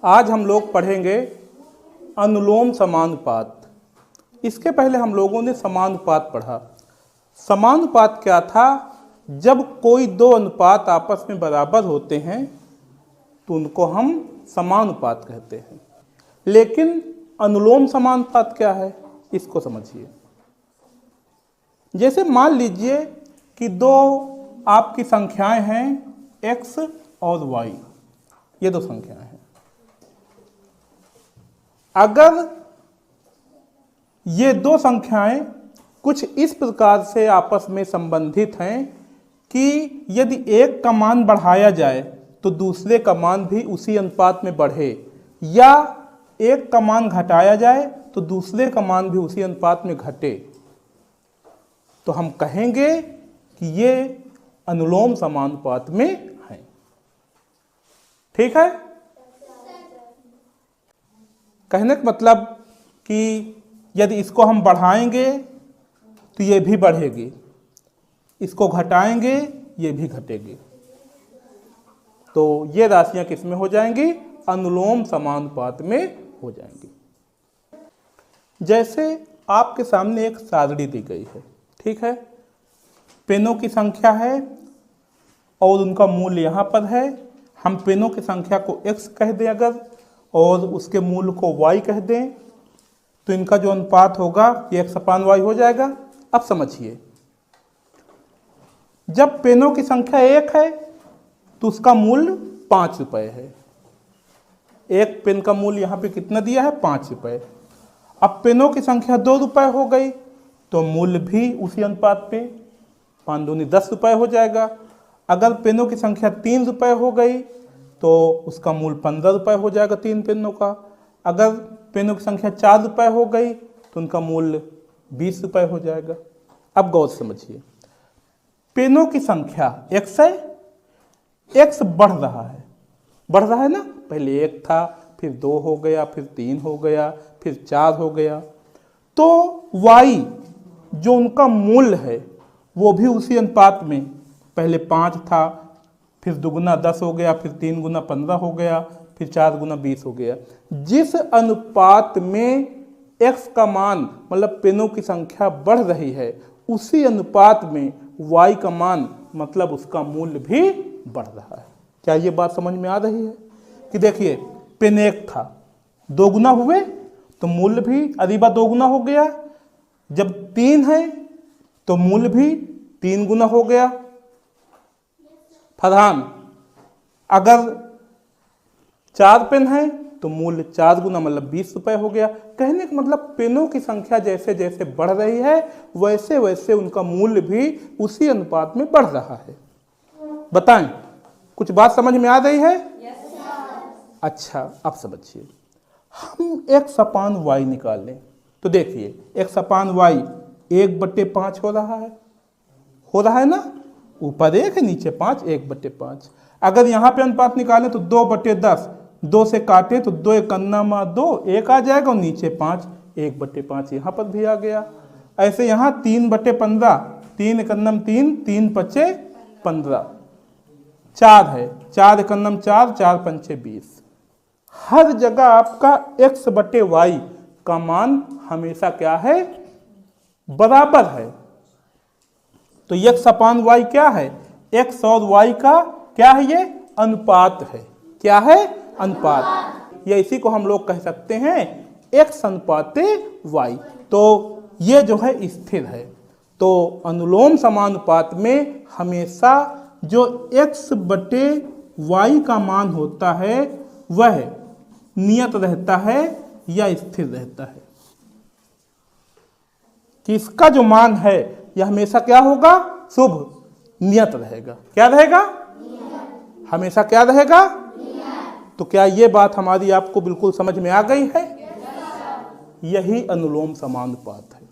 आज हम लोग पढ़ेंगे अनुलोम समानुपात। इसके पहले हम लोगों ने समानुपात पढ़ा। समानुपात क्या था? जब कोई दो अनुपात आपस में बराबर होते हैं तो उनको हम समानुपात कहते हैं। लेकिन अनुलोम समानुपात क्या है, इसको समझिए। जैसे मान लीजिए कि दो आपकी संख्याएं हैं x और y, ये दो संख्याएं हैं। अगर ये दो संख्याएं कुछ इस प्रकार से आपस में संबंधित हैं कि यदि एक का मान बढ़ाया जाए तो दूसरे का मान भी उसी अनुपात में बढ़े, या एक का मान घटाया जाए तो दूसरे का मान भी उसी अनुपात में घटे, तो हम कहेंगे कि ये अनुलोम समानुपात में है। ठीक है? कहने का मतलब कि यदि इसको हम बढ़ाएंगे तो ये भी बढ़ेगी, इसको घटाएंगे ये भी घटेगी, तो ये राशियां किस में हो जाएंगी? अनुलोम समानुपात में हो जाएंगी। जैसे आपके सामने एक सारणी दी गई है, ठीक है? पेनों की संख्या है और उनका मूल्य यहाँ पर है। हम पेनों की संख्या को x कह दें अगर, और उसके मूल्य को y कह दें, तो इनका जो अनुपात होगा ये x/y हो जाएगा। अब समझिए, जब पेनों की संख्या 1 है तो उसका मूल्य 5 रुपये है। एक पेन का मूल्य यहाँ पे कितना दिया है? 5 रुपये। अब पेनों की संख्या 2 रुपये हो गई तो मूल्य भी उसी अनुपात पे 5 दूनी 10 रुपये हो जाएगा। अगर पेनों की संख्या 3 रुपये हो गई तो उसका मूल्य 15 रुपये हो जाएगा 3 पेनों का। अगर पेनों की संख्या 4 रुपये हो गई तो उनका मूल्य 20 रुपये हो जाएगा। अब गौर समझिए, पेनों की संख्या x है, x बढ़ रहा है ना। पहले 1 था, फिर 2 हो गया, फिर 3 हो गया, फिर 4 हो गया, तो y जो उनका मूल्य है वो भी उसी अनुपात में, पहले 5 था, फिर 2 गुना 10 हो गया, फिर 3 गुना 15 हो गया, फिर 4 गुना 20 हो गया। जिस अनुपात में x का मान मतलब पेनों की संख्या बढ़ रही है, उसी अनुपात में y का मान मतलब उसका मूल्य भी बढ़ रहा है। क्या ये बात समझ में आ रही है? कि देखिए, पेन 1 था, 2 गुना हुए तो मूल्य भी अरीबा 2 गुना हो गया। जब 3 है तो मूल्य भी 3 गुना हो गया। फरहान, अगर 4 पेन है तो मूल्य 4 गुना मतलब 20 रुपये हो गया। कहने का मतलब पेनों की संख्या जैसे जैसे बढ़ रही है वैसे वैसे उनका मूल्य भी उसी अनुपात में बढ़ रहा है। बताएं, कुछ बात समझ में आ रही है? अच्छा, अब समझिए, हम x/y निकाल लें तो देखिए, x/y 1/5 हो रहा है ना। ऊपर 1 है, नीचे 5, 1/5। अगर यहाँ पे अनुपात निकालें तो 2/10, 2 से काटें तो 2 × 2 1 आ जाएगा, और नीचे 5, 1/5 यहाँ पर भी आ गया। ऐसे यहाँ 3/15, 3 × 3, 3 × 15, 4 है, 4 × 4, 4 × 20। हर जगह आपका x/y का मान हमेशा क्या है? बराबर है। तो x/y क्या है? x और y का क्या है? ये अनुपात है। क्या है? अनुपात। या इसी को हम लोग कह सकते हैं x/y। तो ये जो है स्थिर है। तो अनुलोम समानुपात में हमेशा जो x/y का मान होता है वह नियत रहता है या स्थिर रहता है। कि इसका जो मान है यह हमेशा क्या होगा? शुभ, नियत रहेगा। क्या रहेगा? हमेशा क्या रहेगा? तो क्या ये बात हमारी आपको बिल्कुल समझ में आ गई है? यही अनुलोम समानुपात है।